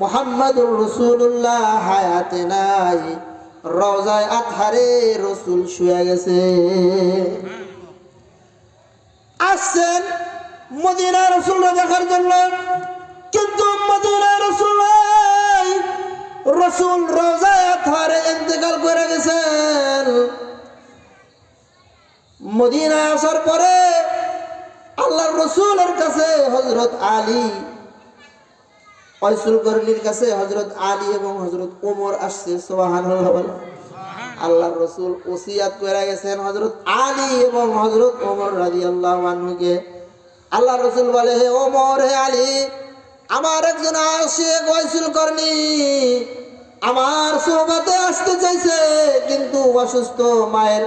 মুহাম্মাদুর রাসূলুল্লাহ হায়াতে নাই, রওজায়ে আতহারে রাসূল শুয়ে গেছে। আসছেন মদিনার রাসূলকে দেখার জন্য, কিন্তু মদিনার রাসূল নাই, রাসূল রওজায়ে আতহারে ইন্তেকাল করে গেছেন। মদিনায় আসার পরে আল্লাহর রাসূলের কাছে হযরত আলী, ওয়াইসুল করনির কাছে হযরত আলী এবং হযরত ওমর আসছে। সুবহানাল্লাহ। আল্লাহর রাসূল ওসিয়াত করে গেছেন হযরত আলী এবং হযরত ওমর রাদিয়াল্লাহু আনহুকে। আল্লাহর রাসূল বলে, হে ওমর, হে আলী, আমার একজন আশিক ওয়াইসুল করনি আমার সোহবতে আসতে চাইছে, কিন্তু অসুস্থ মায়ের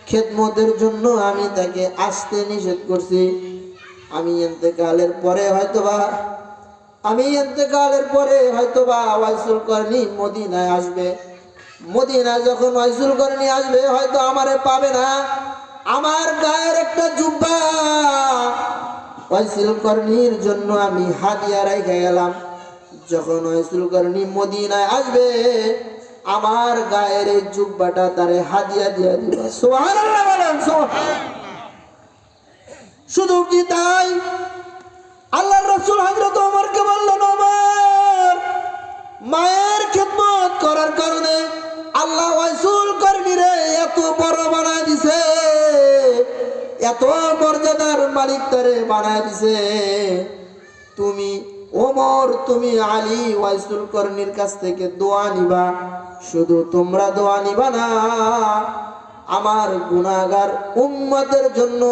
খেদমতের জন্য আমি তাকে আসতে নিষেধ করছি। আমি ইন্তেকালের পরে হয়তোবা ওয়াইসুল করনি মদিনায় আসবে। মদিনায় যখন ওয়াইসুল করনি আসবে, হয়তো আমারে পাবে না। আমার গায়ের একটা জুব্বা ওয়াইসুল করনির জন্য আমি হাদিয়া রেখে গেলাম। যখন ওয়াইসুল করনি মদিনায় আসবে, আমার গায়ের এই জুব্বাটা তারে হাদিয়া দিয়ে দিবা। সুবহানাল্লাহ বলেন। শুধু কি তাই, আল্লাহর রাসূল হযরত ওমরকে বললেন, ওমর, মায়ের খেদমত করার কারণে আল্লাহ ওয়াইসুল করনিরে এত বড় বানায় দিছে, এত মর্যাদার মালিক তারে বানায় দিছে। তুমি ওমর, তুমি আলী ওয়াইসুল করনির কাছ থেকে দোয়া নিবা। শুধু তোমরা দোয়া নিবা না, আমার গুনাহগার উম্মতের জন্য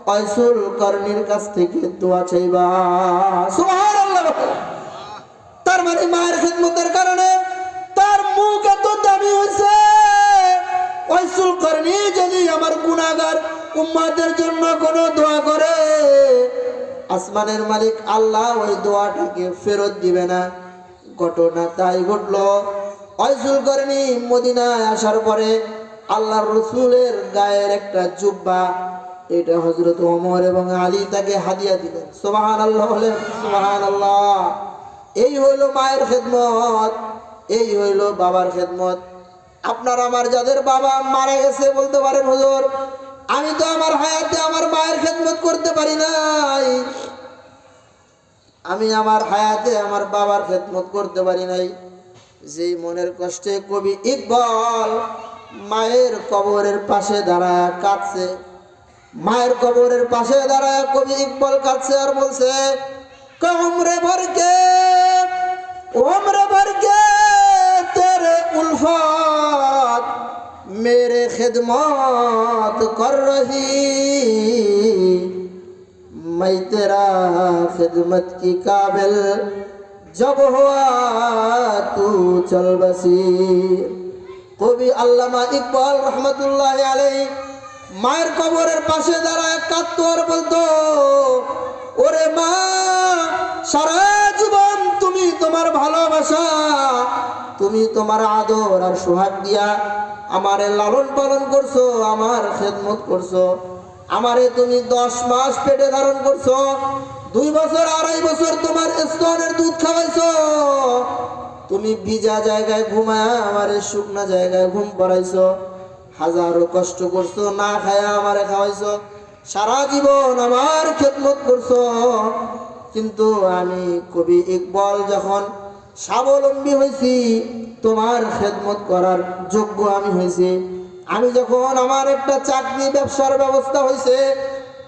ওয়াইসুল করনির কাছ থেকে দোয়া চাইবা। সুবহানাল্লাহ। তার মানে মায়ের খেদমতের কারণে তার মুখ এত দামি হয়েছে। ওয়াইসুল করনি যদি আমার গুনাহগার উম্মতের জন্য কোনো দোয়া করে, আসমানের মালিক আল্লাহ ওই দোয়াটাকে ফেরত দিবে না। ঘটনা তাই ঘটলো। ওয়াইসুল করনি মদিনায় আসার পরে আল্লাহর রাসূলের গায়ের একটা জুব্বা, এটা হযরত ওমর এবং আলী তাকে হাদিয়া দিলেন। সুবহানাল্লাহ বলেন। সুবহানাল্লাহ। এই হইল মায়ের খেদমত, এই হইল বাবার খেদমত। আপনার আমার যাদের বাবা মারা গেছে বলতে পারেন, হুজুর, আমি তো আমার হায়াতে আমার মায়ের খেদমত করতে পারি নাই, আমি আমার হায়াতে আমার বাবার খেদমত করতে পারি নাই। যেই মনের কষ্টে কবি ইকবাল মায়ের কবরের পাশে দাঁড়ায় কাঁদছে, মায়ের কবরের পাশে দাঁড়ায় কবি ইকবাল কাঁদছে আর বলছে, উমরে ভর के तेरे उल्फत मेरे खिदमत कर रही, मैं तेरा खिदमत की काबिल जब हुआ तू चल बसी। কবি আল্লামা ইকবাল রহমতুল্লাহ আলাইহি মায়ের কবরের পাশে দাঁড়ায় কাঁদতো আর বলতো, ওরে মা, সারা জীবন তুমি তোমার ভালোবাসা, তুমি তোমার আদর আর সোহাগ দিয়া আমারে লালন পালন করছো, আমার খেদমত করছো। আমারে তুমি 10 মাস পেটে ধারণ করছো, 2 বছর 2.5 বছর তোমার স্তনের দুধ খাওয়াইছো, তুমি ভিজা জায়গায় ঘুমায় আমারে শুকনা জায়গায় ঘুম পড়াইছো, হাজারো কষ্ট করছো, না খায়া আমারে খাওয়াইছো, সারা জীবন আমার খেদমত করছো। কিন্তু আমি কবি ইকবাল যখন স্বাবলম্বী হয়েছি, তোমার খেদমত করার যোগ্য আমি হয়েছি, আমি যখন আমার একটা চাকরি ব্যবসার ব্যবস্থা হয়েছে,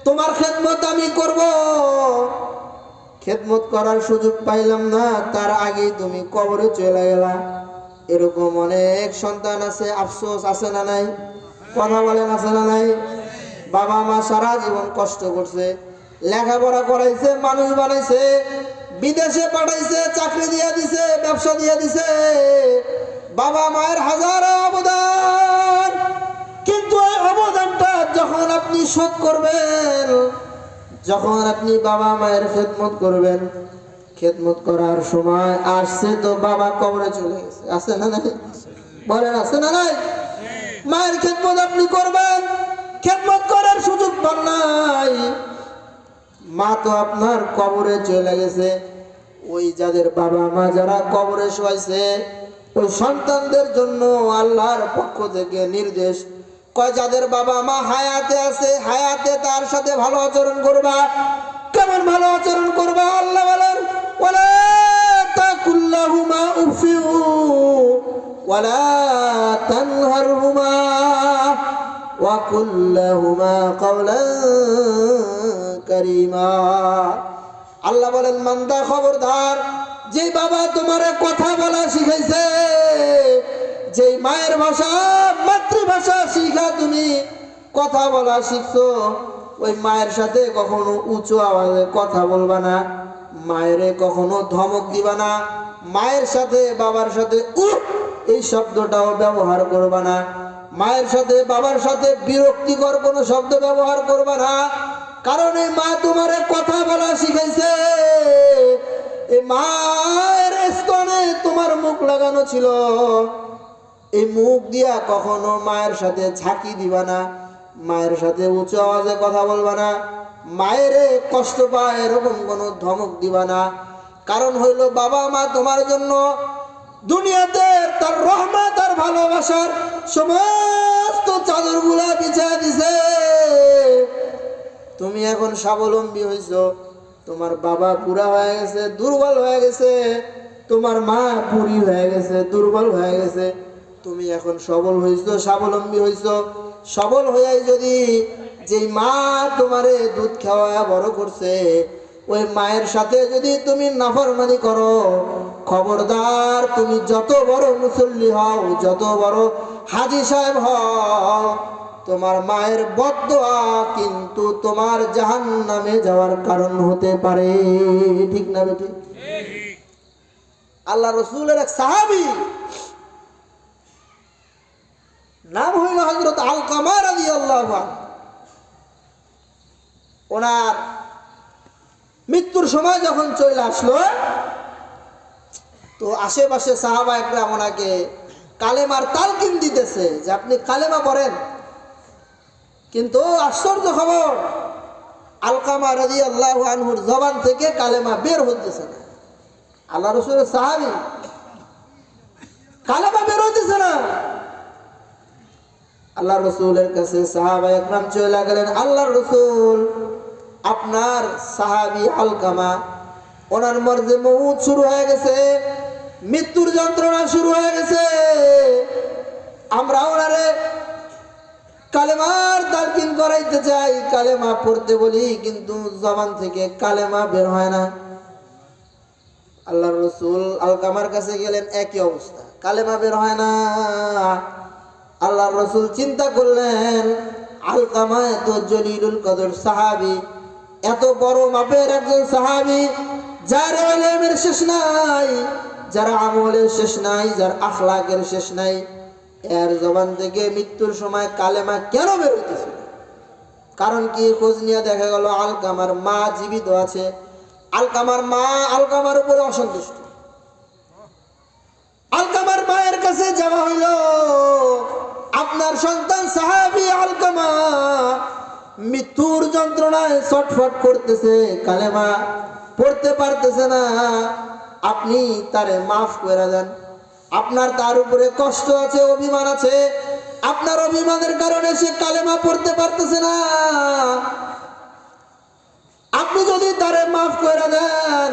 তোমার খেদমত আমি করব। খেদমত করার সুযোগ পাইলাম না, তার আগেই তুমি কবরে চলে গেলা। এরকম অনেক সন্তান আছে, আফসোস আছে না নাই? কথা বলেন, আছে না নাই? বাবা মা সারা জীবন কষ্ট করছে, লেখাপড়া করাইছে, মানুষ বানাইছে, বিদেশে পাঠাইছে, চাকরি দিয়ে দিছে, ব্যবসা দিয়ে দিছে, বাবা মায়ের হাজারো অবদান। কিন্তু এই অবদানটা যখন আপনি শোধ করবেন, যখন আপনি বাবা মায়ের খেদমত করবেন, খেদমত করার সময় আসছে তো বাবা কবরে চলে গেছে, আছে না নাই? বলেন, আছে না নাই? মায়ের খেদমত আপনি করবেন, খেদমত করার সুযোগ পান নাই, মা তো আপনার কবরে চলে গেছে। ওই যাদের বাবা মা যারা কবরে শোয়াইছে ওই সন্তানদের জন্য আল্লাহর পক্ষ থেকে নির্দেশ, কয় যাদের বাবা মা হায়াতে আছে হায়াতে তার সাথে ভালো আচরণ করবা। কেমন ভালো আচরণ করবা? আল্লাহ বলেন ওয়ালা তাকুল্লাহুমা উফিউ ওয়ালা তানহারহুমা ওয়া কুল্লাহুমা কাওলান কারীমা। আল্লাহ বলেন মান্দা খবরদার, যে বাবা তোমারে কথা বলা শিখাইছে, যে মায়ের ভাষা মাতৃভাষা শিখা তুমি কথা বলা শিখছো, ওই মায়ের সাথে কখনো উঁচু আওয়াজে কথা বলবা না, মায়েরে কখনো ধমক দিবা না, মায়ের সাথে বাবার সাথে এই শব্দটাও ব্যবহার করবা না, মায়ের সাথে বাবার সাথে বিরক্তিকর কোনো শব্দ ব্যবহার করবা না। কারণ এই মা তোমারে কথা বলা শিখাইছে, এই মায়ের স্তনে তোমার মুখ লাগানো ছিল, এই মুখ দিয়া কখনো মায়ের সাথে ঝাঁকি দিবা না, মায়ের সাথে উঁচু আওয়াজে কথা বলবা না, মায়ের কষ্ট পায় এরকম কোনো ধমক দিবা না। কারণ হইল বাবা মা তোমার জন্য দুনিয়াতে তার রহমত আর ভালোবাসার সমস্ত চাদরগুলা বিছায় দিছে। তুমি এখন স্বাবলম্বী হইছো, তোমার বাবা বুড়া হয়ে গেছে, দুর্বল হয়ে গেছে, তোমার মা বুড়ি হয়ে গেছে, দুর্বল হয়ে গেছে, তুমি এখন সবল হইছো, স্বাবলম্বী হইছো। সবল হইয়াই যদি যেই মা তোমারে দুধ খাওয়া বড় করছে ওই মায়ের সাথে যদি তুমি নাফরমানি করো, খবরদার তুমি যত বড় মুসল্লি হও, যত বড় হাজী সাহেব হও, তোমার মায়ের বদদোয়া কিন্তু তোমার জাহান্নামে যাওয়ার কারণ হতে পারে। ঠিক না বেটি? আল্লাহ রসুলের এক সাহাবী, নাম হইল হযরত আলকামা রাদিয়াল্লাহু আনহু। ওনার মৃত্যুর সময় যখন চলে আসলো, তো আশেপাশে সাহাবা একরাম ওনাকে কালেমার তালকিন দিতেছে যে আপনি কালেমা পড়েন। কিন্তু আশ্চর্য খবর, আলকামা রাদিয়াল্লাহু আনহুর জবান থেকে কালেমা বের হইতেছে না। আল্লাহ রসুলের সাহাবী, কালেমা বের হইতেছে না। আল্লাহ রসুলের কাছে সাহাবা একরাম চলে গেলেন, আল্লাহ রসুল আপনার সাহাবী আলকামা, ওনার মরজে মউত শুরু হয়ে গেছে, মৃত্যুর যন্ত্রণা শুরু হয়ে গেছে, আমরা ওনারে কালেমার তালকিন করাইতে চাই, কালেমা পড়তে বলি, কিন্তু জবান থেকে কালেমা বের হয় না। আল্লাহ রসুল আলকামার কাছে গেলেন, একই অবস্থা, কালেমা বের হয় না। আল্লাহ রসুল চিন্তা করলেন, আলকামা এত জলিলুল কদর সাহাবী, এত বড় মাপের একজন সাহাবী, যার ইলমের শেষ নাই, যার আমলের শেষ নাই, যার আখলাকের শেষ নাই, এর জবান থেকে মৃত্যুর সময় কালেমা কেন বের হইতেছে? কারণ কি? খোঁজ নিয়ে দেখা গেল আলকামার মা জীবিত আছে, আলকামার মা আলকামার উপরে অসন্তুষ্ট। আলকামার মায়ের কাছে যাওয়া হইল, আপনার সন্তান সাহাবী আলকামা মৃত্যুর যন্ত্রণায় ছটফট করতেছে, কালেমা পড়তে পারতেছে না, আপনি তারে মাফ করে দেন। আপনার তার উপরে কষ্ট আছে, অভিমান আছে, আপনার অভিমানের কারণে সে কালেমা পড়তে পারতেছে না, আপনি যদি তারে মাফ করে দেন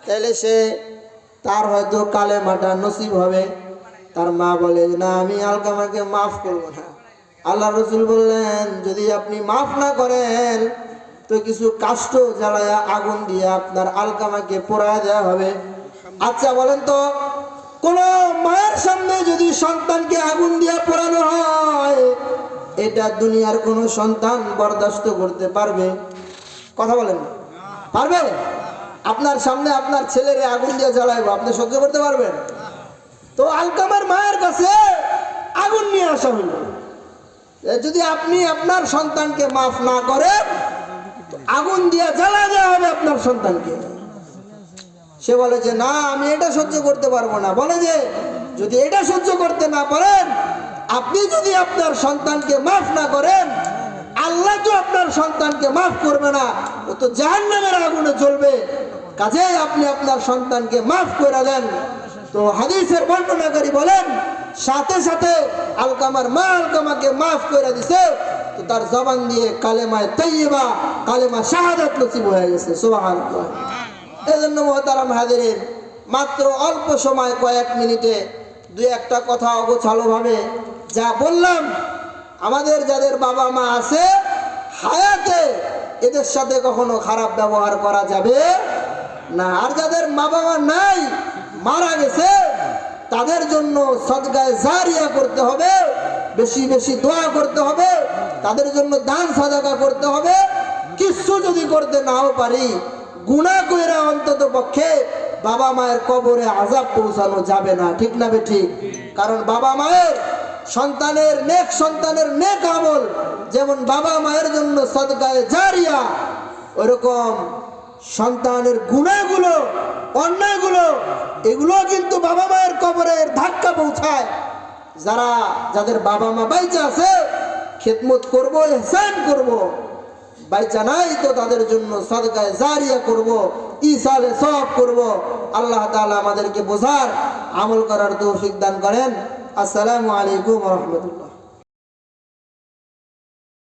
তাহলে সে তার হয়তো কালেমাটা নসিব হবে। তার মা বলে, না আমি আলকামাকে মাফ করব না। আল্লাহ রসুল বললেন, যদি আপনি মাফ না করেন তো কিছু কাষ্ঠ জ্বালায়া আগুন দিয়ে আপনার আলকামাকে পোড়ায় দেওয়া হবে। আচ্ছা বলেন তো, কোন মায়ের সামনে যদি সন্তানকে আগুন দিয়ে পোড়ানো হয়, এটা দুনিয়ার কোন সন্তান বরদাস্ত করতে পারবে? কথা বলেন, পারবে? আপনার সামনে আপনার ছেলেরে আগুন দিয়ে জ্বালাইবো, আপনি সহ্য করতে পারবেন? তো আলকামার মায়ের কাছে আগুন নিয়ে আসা হইল, যদি আপনি আপনার সন্তানকে মাফ না করেন আগুন দিয়ে জ্বালা দেওয়া হবে আপনার সন্তানকে। সে বলে যে না আমি এটা সহ্য করতে পারবো না। বলে যে যদি এটা সহ্য করতে না পারেন, আপনি যদি আপনার সন্তানকে মাফ না করেন, আল্লাহ তো আপনার সন্তানকে মাফ করবে না, ও তো জাহান্নামের আগুনে জ্বলবে। কাজেই আপনি আপনার সন্তানকে মাফ করে দেন। তো হাদিসের বর্ণনাকারী বলেন সাথে সাথে আলকামার মা আলকামাকে মাফ করে দিছে, তো তার জবান দিয়ে কালেমায়ে তাইয়্যিবা, কালেমা শাহাদাত নসিব হয়ে গেছে। সুবহানাল্লাহ। এজন্য মুহতারাম হাজিরিন, মাত্র অল্প সময় কয়েক মিনিটে দুই একটা কথা অগোছালোভাবে যা বললাম, আমাদের যাদের বাবা মা আছে হায়াতে এদের সাথে কখনো খারাপ ব্যবহার করা যাবে না। আর যাদের বাবা মা নাই, মারা গেছে, তাদের জন্য সদকায়ে জারিয়া করতে হবে, বেশি বেশি দোয়া করতে হবে, তাদের জন্য দান সাদাকা করতে হবে। কিছু যদি করতে নাও পারি, গুনাহ কইরা অন্তত পক্ষে বাবা মায়ের কবরে আযাব পৌঁছানো যাবে না। ঠিক না বেঠিক? কারণ বাবা মায়ের সন্তানের নেক আমল যেমন বাবা মায়ের জন্য সদকায়ে জারিয়া, ওরকম সন্তানের গুনাহগুলো, অন্যায়গুলো, এগুলো কিন্তু বাবা মায়ের কবরের ধাক্কা পৌঁছায়। যাদের বাবা মা বাইচা আছে খেদমত করব, ইহসান করব, বাইচা নাই তো তাদের জন্য সদকায়ে জারিয়া করব, ইসালে সওয়াব করব। আল্লাহ তাআলা আমাদেরকে বোঝার আমল করার তৌফিক দান করেন। আসসালামু আলাইকুম ওয়া রাহমাতুল্লাহ।